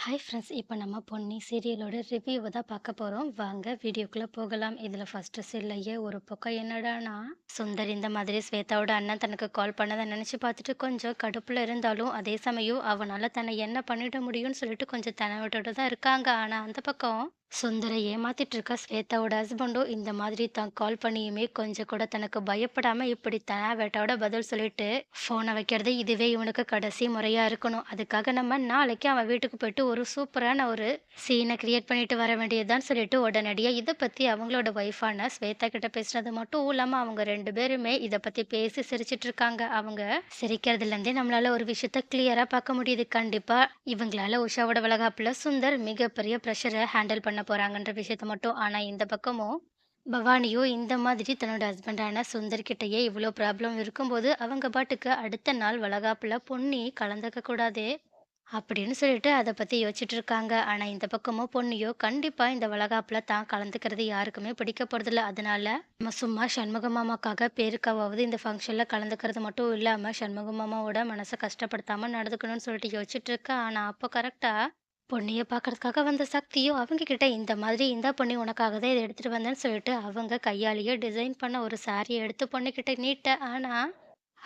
Hi friends. இப்போ நம்ம பொன்னி சீரியலோட ரிவ்யூவ தான் பார்க்க போறோம். வாங்க வீடியோக்குள்ள போகலாம். இதுல ஃபர்ஸ்ட் சீன்லயே ஒரு பக்கம் என்னடான்னா, சுந்தர் இந்த மாதிரி ஸ்வேதாவோட அண்ணன் தனக்கு கால் பண்ணத நினைச்சு பார்த்துட்டு கொஞ்சம் கடுப்புல இருந்தாலும், அதே சமயம் அவனால தன்னை என்ன பண்ணிட முடியும்னு சொல்லிட்டு கொஞ்சம் தெனவிட்டுட்டு தான் இருக்காங்க. ஆனா அந்த பக்கம் சுந்தர ஏமாத்திட்டு இருக்க ஸ்வேதாவோட ஹஸ்பண்டும் இந்த மாதிரி தான் கால் பண்ணியுமே கொஞ்சம் கூட தனக்கு பயப்படாம இப்படி தெனாவெட்டாவோட பதில் சொல்லிட்டு ஃபோனை வைக்கிறது இதுவே இவனுக்கு கடைசி முறையா இருக்கணும். அதுக்காக நம்ம நாளைக்கு அவன் வீட்டுக்கு போயிட்டு ஒரு சூப்பரான ஒரு சீனை கிரியேட் பண்ணிட்டு வர வேண்டியதுதான் சொல்லிட்டு உடனடியா இதை பத்தி அவங்களோட ஒய்ஃபான ஸ்வேதா கிட்ட பேசுனது மட்டும் இல்லாம அவங்க ரெண்டு பேருமே இதை பத்தி பேசி சிரிச்சிட்டு இருக்காங்க. அவங்க சிரிக்கிறதுல இருந்தே நம்மளால ஒரு விஷயத்த கிளியரா பார்க்க முடியுது. கண்டிப்பா இவங்களால உஷாவோட வளகாப்புல சுந்தர் மிகப்பெரிய ப்ரெஷரை ஹேண்டில் பண்ண போறாங்கன்ற விஷயத்த மட்டும். ஆனா இந்த பக்கமும் பவானியோ இந்த மாதிரி தன்னோட ஹஸ்பண்டான சுந்தர் கிட்டயே இவ்வளோ ப்ராப்ளம் இருக்கும்போது அவங்க பாட்டுக்கு அடுத்த நாள் வளகாப்புல பொன்னி கலந்துக்க கூடாதே அப்படின்னு சொல்லிட்டு அதை பத்தி யோசிச்சுட்டு இருக்காங்க. ஆனா இந்த பக்கமும் பொன்னியோ கண்டிப்பா இந்த வளகாப்புல தான் கலந்துக்கிறது யாருக்குமே பிடிக்க போறதில்ல. அதனால நம்ம சும்மா சண்முக மாமாக்காக பேருக்காவது இந்த ஃபங்க்ஷன்ல கலந்துக்கிறது மட்டும் இல்லாம சண்முக மாமாவோட மனசை கஷ்டப்படுத்தாம நடந்துக்கணும்னு சொல்லிட்டு யோசிச்சுட்டு இருக்கா. ஆனா அப்போ கரெக்டா பொன்னிய பார்க்கறதுக்காக வந்த சக்தியும் அவங்க கிட்ட இந்த மாதிரி இந்தா பொன்னி உனக்காக தான் இதை எடுத்துட்டு வந்தேன்னு சொல்லிட்டு அவங்க கையாலேயே டிசைன் பண்ண ஒரு சாரியை எடுத்து பொண்ணுகிட்ட நீட்ட. ஆனா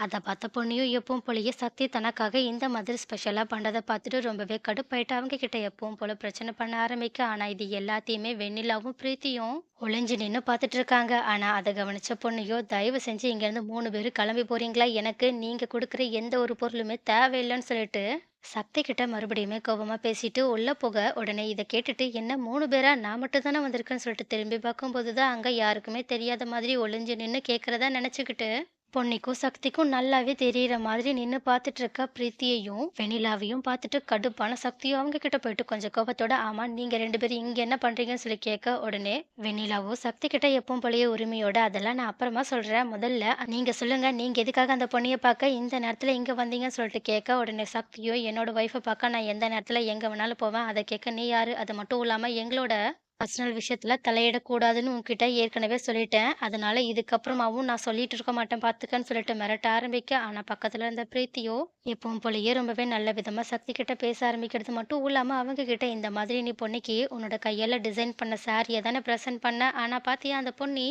அத பார்த்த பொன்னியும் எப்பவும் போலயே சக்தி தனக்காக இந்த மாதிரி ஸ்பெஷலா பண்றத பார்த்துட்டு ரொம்பவே கடுப்பாயிட்டு அவங்க கிட்ட எப்பவும் போல பிரச்சனை பண்ண ஆரம்பிக்க. ஆனா இது எல்லாத்தையுமே வெண்ணிலாவும் பிரீத்தியும் ஒளிஞ்சு நின்னு பார்த்துட்டு இருக்காங்க. ஆனா அதை கவனிச்ச பொண்ணையோ தயவு செஞ்சு இங்க இருந்து 3 பேரும் கிளம்பி போறீங்களா, எனக்கு நீங்க கொடுக்குற எந்த ஒரு பொருளுமே தேவையில்லைன்னு சொல்லிட்டு சக்தி கிட்ட மறுபடியுமே கோபமா பேசிட்டு உள்ள போக. உடனே இதை கேட்டுட்டு என்ன 3 பேரா, நான் மட்டும் தானே வந்திருக்கேன்னு சொல்லிட்டு திரும்பி பார்க்கும்போதுதான் அங்க யாருக்குமே தெரியாத மாதிரி ஒளிஞ்சு நின்னு கேட்கறதா நினைச்சுக்கிட்டு பொன்னிக்கும் சக்திக்கும் நல்லாவே தெரியற மாதிரி நின்னு பார்த்துட்டு இருக்க பிரீத்தியையும் வெண்ணிலாவையும் பார்த்துட்டு கடுப்பான சக்தியும் அவங்க கிட்ட போயிட்டு கொஞ்சம் கோபத்தோட ஆமா நீங்க 2 பேரும் இங்க என்ன பண்றீங்கன்னு சொல்லி கேட்க. உடனே வெண்ணிலாவும் சக்தி கிட்ட எப்பவும் போலயே உரிமையோட அதெல்லாம் நான் அப்புறமா சொல்றேன், முதல்ல நீங்க சொல்லுங்க நீங்க எதுக்காக அந்த பொண்ணிய பார்க்க இந்த நேரத்துல இங்க வந்தீங்கன்னு சொல்லிட்டு கேட்க. உடனே சக்தியோ என்னோட ஒய்ஃபை பார்க்க நான் எந்த நேரத்துல எங்க வேணாலும் போவேன், அதை கேட்க நீ யாரு, அது மட்டும் இல்லாம எங்களோட பர்சனல் விஷயத்துல தலையிடக்கூடாதுன்னு உன்கிட்ட ஏற்கனவே சொல்லிட்டேன். அதனால இதுக்கப்புறமாவும் நான் சொல்லிட்டு இருக்க மாட்டேன் பார்த்துக்கன்னு சொல்லிட்டு மிரட்ட ஆரம்பிக்க. ஆனா பக்கத்துல இருந்த பிரீத்தியோ எப்பவும் போலயே ரொம்பவே நல்ல விதமா சக்தி கிட்ட பேச ஆரம்பிக்கிறது மட்டும் இல்லாம அவங்க கிட்ட இந்த மாதிரி நீ பொன்னிக்கு உன்னோட கையால டிசைன் பண்ண சாரியை தானே ப்ரெசென்ட் பண்ண, ஆனா பாத்தியா அந்த பொன்னி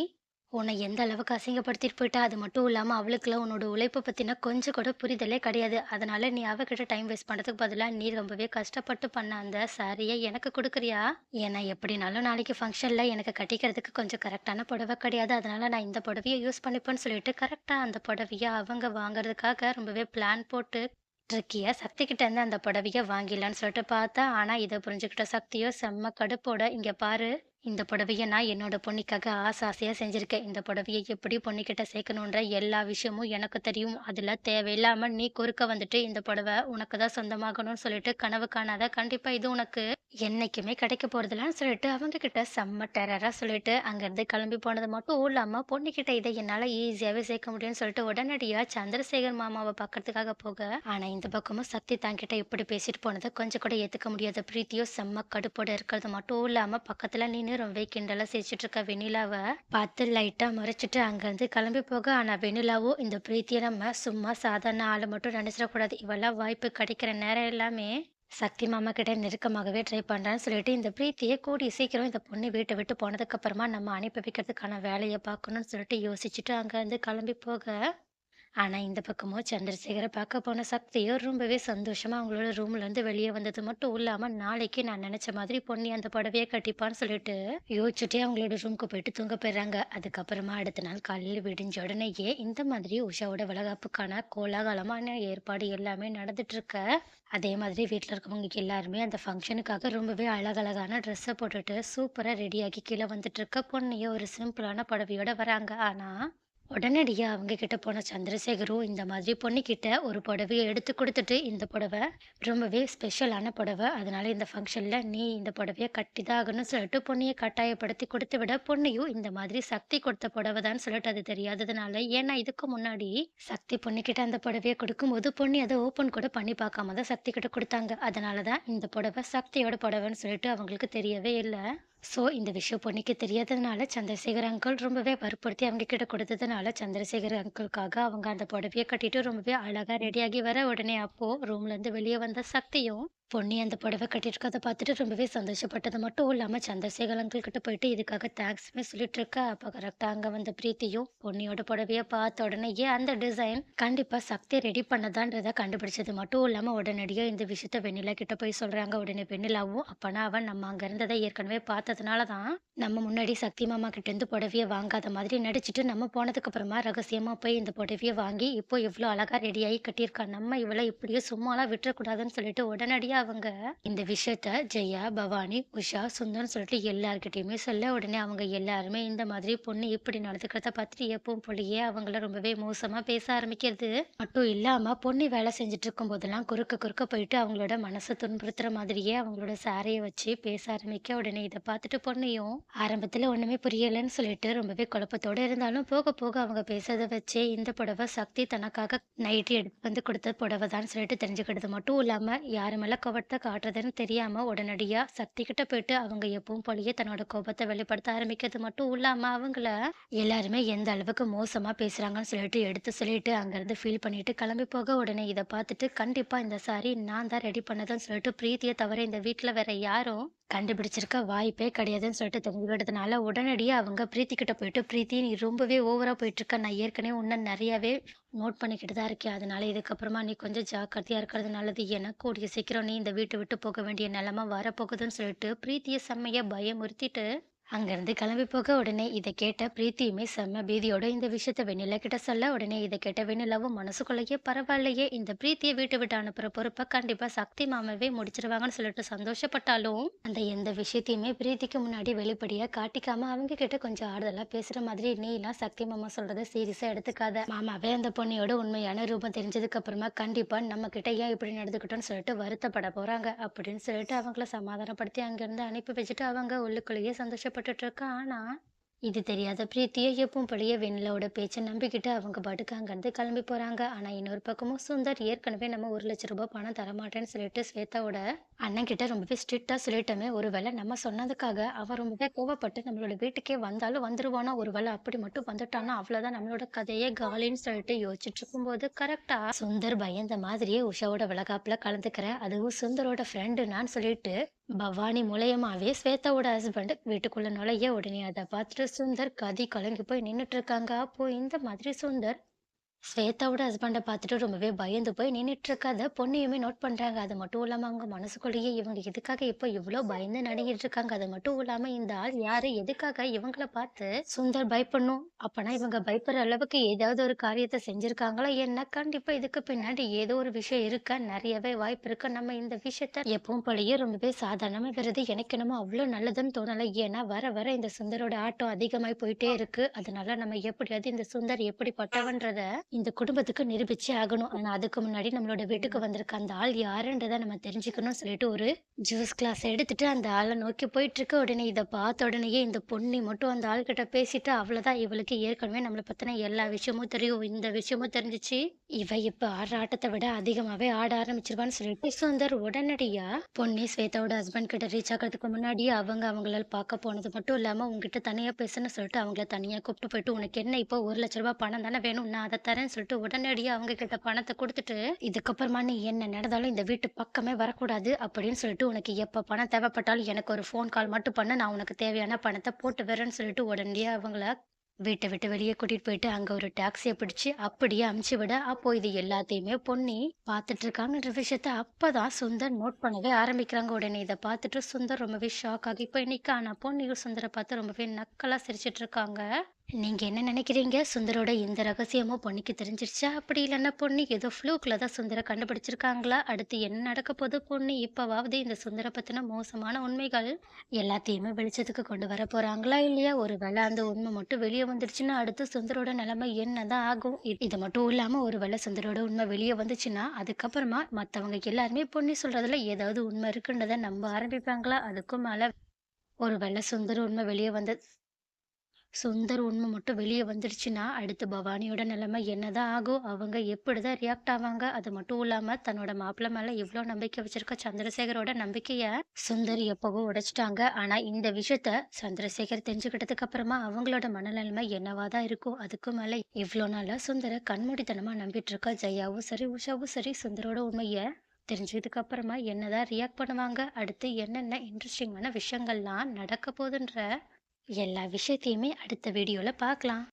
உன்னை எந்த அளவுக்கு அசிங்கப்படுத்திட்டு போயிட்டா. அது மட்டும் இல்லாம அவளுக்குலாம் உன்னோட உழைப்ப பத்தின கொஞ்சம் கூட புரிதலே கிடையாது. அதனால நீ அவகிட்ட டைம் வேஸ்ட் பண்றதுக்கு பதிலா நீ ரொம்பவே கஷ்டப்பட்டு பண்ண அந்த சாரிய எனக்கு குடுக்குறியா? ஏன்னா எப்படினாலும் நாளைக்கு ஃபங்க்ஷன்ல எனக்கு கட்டிக்கிறதுக்கு கொஞ்சம் கரெக்டான புடவை கிடையாது. அதனால நான் இந்த புடவைய யூஸ் பண்ணிப்பேன்னு சொல்லிட்டு கரெக்டா அந்த புடவைய அவங்க வாங்குறதுக்காக ரொம்பவே பிளான் போட்டு ட்ரிக்கியா சக்தி கிட்ட இருந்து அந்த புடவைய வாங்கிடலான்னு சொல்லிட்டு பார்த்தா. ஆனா இதை புரிஞ்சுக்கிட்ட சக்தியோ செம்ம கடுப்போட இங்க பாரு, இந்த புடவைய நான் என்னோட பொண்ணுக்காக ஆசையா செஞ்சிருக்கேன். இந்த புடவைய எப்படி பொண்ணுகிட்ட சேர்க்கணுன்ற எல்லா விஷயமும் எனக்கு தெரியும். அதுல தேவையில்லாம நீ குறுக்க வந்துட்டு இந்த புடவை உனக்கு தான் சொந்தமாகணும்னு சொல்லிட்டு கனவு காணாத. கண்டிப்பா இது உனக்கு என்னைக்குமே கிடைக்க போறதில்லன்னு சொல்லிட்டு அவங்க கிட்ட செம்ம டெரரா சொல்லிட்டு அங்கிருந்து கிளம்பி போனது மட்டும் இல்லாம பொண்ணுகிட்ட இதை என்னால ஈஸியாவே சேர்க்க முடியும்னு சொல்லிட்டு உடனடியா சந்திரசேகர் மாமாவை பார்க்கறதுக்காக போக. ஆனா இந்த பக்கமும் சக்தி தன்கிட்ட இப்படி பேசிட்டு போனதை கொஞ்சம் கூட ஏத்துக்க முடியாத பிரீத்தியோ செம்ம கடுப்போட இருக்கிறது மட்டும் இல்லாம பக்கத்துல நின்னு ரொம்பவே கிண்டலா சிரிச்சிட்டு இருக்க வெண்ணிலாவை பார்த்து லைட்டா முறைச்சிட்டு அங்கிருந்து கிளம்பி போக. ஆனா வெண்ணிலாவோ இந்த பிரீத்தியை நம்ம சும்மா சாதாரண ஆளு மட்டும் நினைச்சிடக்கூடாது, இவெல்லாம் வாய்ப்பு கிடைக்கிற நேரம் எல்லாமே சக்தி மாமா கிட்ட நெருக்கமாகவே ட்ரை பண்றான்னு சொல்லிட்டு இந்த பிரீத்தியை கூடிய சீக்கிரம் இந்த பொண்ணு வீட்டை விட்டு போனதுக்கு அப்புறமா நம்ம அனுப்பி வைக்கிறதுக்கான வேலையை பார்க்கணும்னு சொல்லிட்டு யோசிச்சுட்டு அங்க இருந்து கிளம்பி போக. ஆனா இந்த பக்கமும் சந்திரசேகரை பார்க்க போன சக்தியோ ரொம்பவே சந்தோஷமா அவங்களோட ரூம்ல இருந்து வெளியே வந்தது மட்டும் இல்லாம நாளைக்கு நான் நினைச்ச மாதிரி பொன்னி அந்த புடவைய கட்டிப்பான்னு சொல்லிட்டு யோசிச்சுட்டே அவங்களோட ரூமுக்கு போயிட்டு தூங்க போயிடுறாங்க. அதுக்கப்புறமா அடுத்த நாள் காலையில விடிஞ்ச உடனேயே இந்த மாதிரி உஷாவோட வளகாப்புக்கான கோலாகலமான ஏற்பாடு எல்லாமே நடந்துட்டு இருக்க. அதே மாதிரி வீட்டில் இருக்கவங்க எல்லாருமே அந்த ஃபங்க்ஷனுக்காக ரொம்பவே அழகழகான ட்ரெஸ்ஸை போட்டுட்டு சூப்பரா ரெடியாகி கீழே வந்துட்டு இருக்க பொண்ணையோ ஒரு சிம்பிளான புடவையோட வராங்க. ஆனா உடனடியா அவங்க கிட்ட போன சந்திரசேகரும் இந்த மாதிரி பொண்ணுகிட்ட ஒரு புடவைய எடுத்து குடுத்துட்டு, இந்த புடவ ரொம்பவே ஸ்பெஷலான புடவ. அதனால இந்த ஃபங்ஷன்ல நீ இந்த புடவைய கட்டிதான் ஆகணும்னு சொல்லிட்டு பொண்ணைய கட்டாயப்படுத்தி குடுத்து விட, பொண்ணையும் இந்த மாதிரி சக்தி கொடுத்த புடவ தான்னு சொல்லிட்டு அது தெரியாததுனால, ஏன்னா இதுக்கு முன்னாடி சக்தி பொண்ணுகிட்ட அந்த புடவைய குடுக்கும்போது, பொண்ணு அத ஓப்பன் கூட பண்ணி பார்க்காம தான் சக்தி கிட்ட குடுத்தாங்க. அதனால தான் இந்த புடவ சக்தியோட புடவன்னு சொல்லிட்டு அவங்களுக்கு தெரியவே இல்ல. இந்த விஷயம் பொண்ணுக்கு தெரியாததுனால சந்திரசேகர் அங்கிள் ரொம்பவே வற்புறுத்தி அவங்க கிட்ட கொடுத்ததுனால சந்திரசேகர் அங்கிள்காக அவங்க அந்த புடவைய கட்டிட்டு ரொம்பவே அழகா ரெடியாகி வர. உடனே அப்போ ரூம்ல இருந்து வெளியே வந்த சக்தியும் பொன்னி அந்த புடவை கட்டியிருக்கத பார்த்துட்டு ரொம்பவே சந்தோஷப்பட்டது மட்டும் இல்லாம, சந்திரசேகர் அங்கிள் கிட்ட போயிட்டு இதுக்காக தேங்க்ஸுமே சொல்லிட்டு இருக்கா. அப்ப கரெக்ட்டா அங்க வந்த பிரீத்தியும், பொன்னியோட புடவைய பார்த்த உடனேயே அந்த டிசைன் கண்டிப்பா சக்தி ரெடி பண்ணதான்றத கண்டுபிடிச்சது மட்டும் இல்லாம, உடனடியா இந்த விஷயத்த வெண்ணிலா கிட்ட போய் சொல்றாங்க. உடனே வெண்ணிலாவும், அப்பனா அவன் நம்ம அங்க இருந்தத ஏற்கனவே பார்த்ததுனால தான், நம்ம முன்னாடி சக்தி மாமா கிட்டேருந்து புடவைய வாங்காத மாதிரி நடிச்சுட்டு, நம்ம போனதுக்கு அப்புறமா ரகசியமா போய் இந்த புடவைய வாங்கி, இப்போ இவ்ளோ அழகா ரெடியாகி கட்டியிருக்கா. நம்ம இவள இப்படியே சும்மாலாம் விட்டுறக்கூடாதுன்னு சொல்லிட்டு உடனடியா அவங்க இந்த விஷயத்த ஜெயா, பவானி, உஷா, சுந்தர்ன்னு சொல்லிட்டு எல்லார்கிட்டயுமே சொல்ல, உடனே அவங்க எல்லாருமே இந்த மாதிரி பொண்ணு இப்படி நடந்துக்கிறத பார்த்துட்டு எப்பவும் போலயே அவங்கள ரொம்பவே மோசமா பேச ஆரம்பிக்கிறது. மட்டும் இல்லாம பொண்ணு வேலை செஞ்சுட்டு இருக்கும்போதெல்லாம் குறுக்க குறுக்க போயிட்டு அவங்களோட மனச துன்புறுத்துற மாதிரியே அவங்களோட சாரிய வச்சு பேச ஆரம்பிக்க, உடனே இத பார்த்துட்டு பொண்ணையும் ஆரம்பத்துல ஒண்ணுமே புரியலன்னு சொல்லிட்டு ரொம்பவே குழப்பத்தோட இருந்தாலும், போக போக அவங்க பேசுறத வச்சே இந்த புடவ சக்தி தனக்காக நைட்டி எடுத்து வந்து குடுத்த புடவ தான் சொல்லிட்டு தெரிஞ்சுக்கிட்டது மட்டும் இல்லாம, யாரு மேல கோவத்த காட்டுறதுன்னு தெரியாம உடனடியா சக்தி கிட்ட போயிட்டு அவங்க எப்பவும் போலயே தன்னோட கோபத்த வெளிப்படுத்த ஆரம்பிக்கிறது மட்டும் இல்லாம, அவங்கள எல்லாருமே எந்த அளவுக்கு மோசமா பேசுறாங்கன்னு சொல்லிட்டு எடுத்து சொல்லிட்டு அங்கருந்து ஃபீல் பண்ணிட்டு கிளம்பி போக, உடனே இத பார்த்துட்டு கண்டிப்பா இந்த சாரி நான் தான் ரெடி பண்ணதுன்னு சொல்லிட்டு பிரீத்திய தவிர இந்த வீட்ல வேற யாரும் கண்டுபிடிச்சிருக்க வாய்ப்பே கிடையாதுன்னு சொல்லிட்டு தெரிஞ்சுக்கிட்டதுனால, உடனடியா அவங்க பிரீத்தி கிட்ட போயிட்டு, "பிரீத்தி நீ ரொம்பவே ஓவரா போயிட்டுருக்க. நான் ஏற்கனவே உன்ன நெறையாவே நோட் பண்ணிக்கிட்டு தான் இருக்கேன். அதனால இதுக்கப்புறமா நீ கொஞ்சம் ஜாக்கிரதையா இருக்கிறது நல்லது. ஏன்னா கூடிய சீக்கிரம் நீ இந்த வீட்ட விட்டு போக வேண்டிய நிலைமை வரப்போகுதுன்னு" சொல்லிட்டு பிரீத்திய செம்மையா பயமுறுத்திட்டு அங்கருந்து கிளம்பி போக, உடனே இத கேட்ட பிரீத்தியுமே செம்ம பீதியோட இந்த விஷயத்த வெண்ணிலா கிட்ட சொல்ல, உடனே இத கேட்ட வெண்ணிலாவும் மனசுக்குள்ளேயே பரவாயில்லையே, இந்த பிரீத்திய வீட்ட விட்டு அனுப்புற பொறுப்ப கண்டிப்பா சக்தி மாமாவே முடிச்சிருவாங்கன்னு சொல்லிட்டு சந்தோஷப்பட்டாலும், அந்த எந்த விஷயத்தையுமே பிரீத்திக்கு முன்னாடி வெளிப்படையா காட்டிக்காம அவங்க கிட்ட கொஞ்சம் ஆறுதலா பேசுற மாதிரி, "நீலாம் சக்தி மாமா சொல்றத சீரியஸா எடுத்துக்காத. மாமாவே அந்த பொண்ணியோட உண்மையான ரூபம் தெரிஞ்சதுக்கு அப்புறமா கண்டிப்பா நம்ம கிட்ட ஏன் இப்படி நடந்துக்கிட்டோம்னு சொல்லிட்டு வருத்தப்பட போறாங்க." அப்படின்னு சொல்லிட்டு அவங்கள சமாதானப்படுத்தி அங்கிருந்து அனுப்பி வச்சுட்டு அவங்க உள்ளுக்குள்ளேயே சந்தோஷப்பட்டுட்டு இருக்கா. ஆனா, இது தெரியாத பிரீத்திய எப்பவும் போலயே வெண்ணிலாவோட பேச்ச நம்பிக்கிட்டு அவங்க பாட்டுக்கு அங்கருந்து கிளம்பி போறாங்க. ஆனா இன்னொரு பக்கமும் சுந்தர் ஏற்கனவே நம்ம ரூ. 1,00,000 பணம் தரமாட்டேன்னு சொல்லிட்டு ஸ்வேதாவோட அண்ணன்கிட்ட ரொம்பவே ஸ்ட்ரிக்ட்டா சொல்லிட்டோமே, ஒருவேளை நம்ம சொன்னதுக்காக அவன் ரொம்பவே கோவப்பட்டு நம்மளோட வீட்டுக்கே வந்தாலும் வந்துருவானா, ஒருவேளை அப்படி மட்டும் வந்துட்டான்னா அவ்வளோதான் நம்மளோட கதையே காலின்னு சொல்லிட்டு யோசிச்சுட்டு இருக்கும்போது, கரெக்ட்டா சுந்தர் பயந்த மாதிரியே உஷாவோட வளகாப்புல கலந்துக்கிறேன். அதுவும் சுந்தரோட ஃப்ரெண்டு நான் சொல்லிட்டு பவானி மூலியமாவே ஸ்வேதாவோட ஹஸ்பண்ட் வீட்டுக்குள்ள நுழைய, உடனே அத பார்த்துட்டு சுந்தர் கதி கலங்கி போய் நின்னுட்டு இருக்காங்க. அப்போ இந்த மாதிரி சுந்தர் ஸ்வேதாவோட ஹஸ்பண்ட பார்த்துட்டு ரொம்பவே பயந்து போய் நின்னுட்டு இருக்காத பொண்ணையுமே நோட் பண்றாங்க. அது மட்டும் இல்லாம அவங்க மனசுக்குள்ளேயே இவங்க எதுக்காக இப்ப இவ்ளோ பயந்து நடுங்கிட்டு இருக்காங்க. அது மட்டும் இல்லாம இந்த ஆள் யாரு? எதுக்காக இவங்கள பார்த்து சுந்தர் பயப்படணும்? அப்பனா இவங்க பயப்படுற அளவுக்கு ஏதாவது ஒரு காரியத்த செஞ்சிருக்காங்களா என்ன? கண்டிப்பா இதுக்கு பின்னாடி ஏதோ ஒரு விஷயம் இருக்க நெறையவே வாய்ப்பு இருக்கு. நம்ம இந்த விஷயத்த எப்பவும் போலயே ரொம்பவே சாதாரணமா விடுறது எனக்கு என்னமோ அவ்ளோ நல்லதுன்னு தோணல. ஏன்னா வர வர இந்த சுந்தரோட ஆட்டம் அதிகமாயி போயிட்டே இருக்கு. அதனால நம்ம எப்படியாவது இந்த சுந்தர் எப்படிப்பட்டவன்றத இந்த குடும்பத்துக்கு நிரூபிச்சே ஆகணும். ஆனா அதுக்கு முன்னாடி நம்மளோட வீட்டுக்கு வந்திருக்க அந்த ஆள் யாருன்றத நம்ம தெரிஞ்சுக்கணும்னு சொல்லிட்டு ஒரு ஜூஸ் கிளாஸ் எடுத்துட்டு அந்த ஆள நோக்கி போயிட்டுருக்கு. உடனே இத பார்த்த உடனேயே இந்த பொண்ணு மட்டும் அந்த ஆள்கிட்ட பேசிட்டு, அவ்வளதான் இவளுக்கு ஏற்கனவே நம்மள பத்தின எல்லா விஷயமும் தெரியும். இந்த விஷயமும் தெரிஞ்சுச்சு. இவ இப்ப ஆடுற ஆட்டத்த விட அதிகமாவே ஆட ஆரம்பிச்சுருவான்னு சொல்லிட்டு சுந்தர் உடனடியா பொன்னி ஸ்வேதாவோட ஹஸ்பண்ட் கிட்ட ரீச் ஆகுறதுக்கு முன்னாடி அவங்க அவங்கள பார்க்க போனது மட்டும் இல்லாம, உன்கிட்ட தனியா பேசணும்னு சொல்லிட்டு அவங்கள தனியா கூப்பிட்டு போயிட்டு, "உனக்கு என்ன இப்போ ரூ. 1,00,000 பணம் தானே வேணும். நான் அத தரேன்னு" சொல்லிட்டு உடனடியா அவங்க கிட்ட பணத்த குடுத்துட்டு, "இதுக்கப்புறமா நீ என்ன நடந்தாலும் இந்த வீட்டு பக்கமே வரக்கூடாது. அப்படின்னு சொல்லிட்டு உனக்கு எப்ப பணம் தேவைப்பட்டாலும் எனக்கு ஒரு ஃபோன் கால் மட்டும் பண்ணு. நான் உனக்கு தேவையான பணத்த போட்டு விடுறேன்னு" சொல்லிட்டு உடனடியா அவங்கள வீட்ட விட்டு வெளிய கூட்டிட்டு போயிட்டு, அங்க ஒரு டாக்ஸிய பிடிச்சு அப்படியே அனுப்பிச்சு விட, அப்போ இது எல்லாத்தையுமே பொன்னி பார்த்துட்டு இருக்காங்கன்ற விஷயத்த அப்பதான் சுந்தர் நோட் பண்ணவே ஆரம்பிக்கிறாங்க. உடனே இத பார்த்துட்டு சுந்தர் ரொம்பவே ஷாக் ஆகி போய் நிக்க, ஆனா பொன்னியும் சுந்தர பார்த்து ரொம்பவே நக்கலா சிரிச்சுட்டு இருக்காங்க. நீங்க என்ன நினைக்கிறீங்க? சுந்தரோட இந்த ரகசியமும் பொன்னிக்கு தெரிஞ்சிருச்சா? அப்படி இல்லன்னா பொன்னி ஏதோ ஃப்ளூக்ல தான் சுந்தர கண்டுபிடிச்சிருக்காங்களா? அடுத்து என்ன நடக்க போது? பொன்னி இப்பவாவது இந்த சுந்தர பத்தின மோசமான உண்மைகள் எல்லாத்தையுமே வெளிச்சத்துக்கு கொண்டு வர போறாங்களா? இல்லையா? ஒருவேளை அந்த உண்மை மட்டும் வெளிய வந்துடுச்சுன்னா, அடுத்து சுந்தரோட நிலைமை என்னதான் ஆகும்? இது மட்டும் இல்லாம ஒருவேளை சுந்தரோட உண்மை வெளிய வந்துச்சுன்னா, அதுக்கப்புறமா மத்தவங்க எல்லாருமே பொன்னி சொல்றதுல ஏதாவது உண்மை இருக்குன்றத நம்ப ஆரம்பிப்பாங்களா? அதுக்கும் மேல ஒருவேளை சுந்தர் உண்மை மட்டும் வெளிய வந்துடுச்சுன்னா, அடுத்து பவானியோட நிலைமை என்னதான் ஆகும்? அவங்க எப்படிதான் ரியாக்ட் ஆவாங்க? அது மட்டும் இல்லாம தன்னோட மாப்பிள்ளை மேல இவ்ளோ நம்பிக்கை வச்சிருக்க சந்திரசேகரோட நம்பிக்கைய சுந்தர் எப்பவோ உடைச்சுட்டாங்க. ஆனா இந்த விஷயத்த சந்திரசேகர் தெரிஞ்சுக்கிட்டதுக்கு அப்புறமா அவங்களோட மனநிலைமை என்னவா தான் இருக்கும்? அதுக்கும் மேல இவ்ளோ நாளா சுந்தர கண்மூடித்தனமா நம்பிட்டு இருக்க ஜெயாவும் சரி, உஷாவும் சரி சுந்தரோட உண்மைய தெரிஞ்சதுக்கு அப்புறமா என்னதான் ரியாக்ட் பண்ணுவாங்க? அடுத்து என்னென்ன இன்ட்ரஸ்டிங்கான விஷயங்கள்லாம் நடக்க போதுன்ற எல்லா விஷயத்தையுமே அடுத்த வீடியோல பார்க்கலாம்.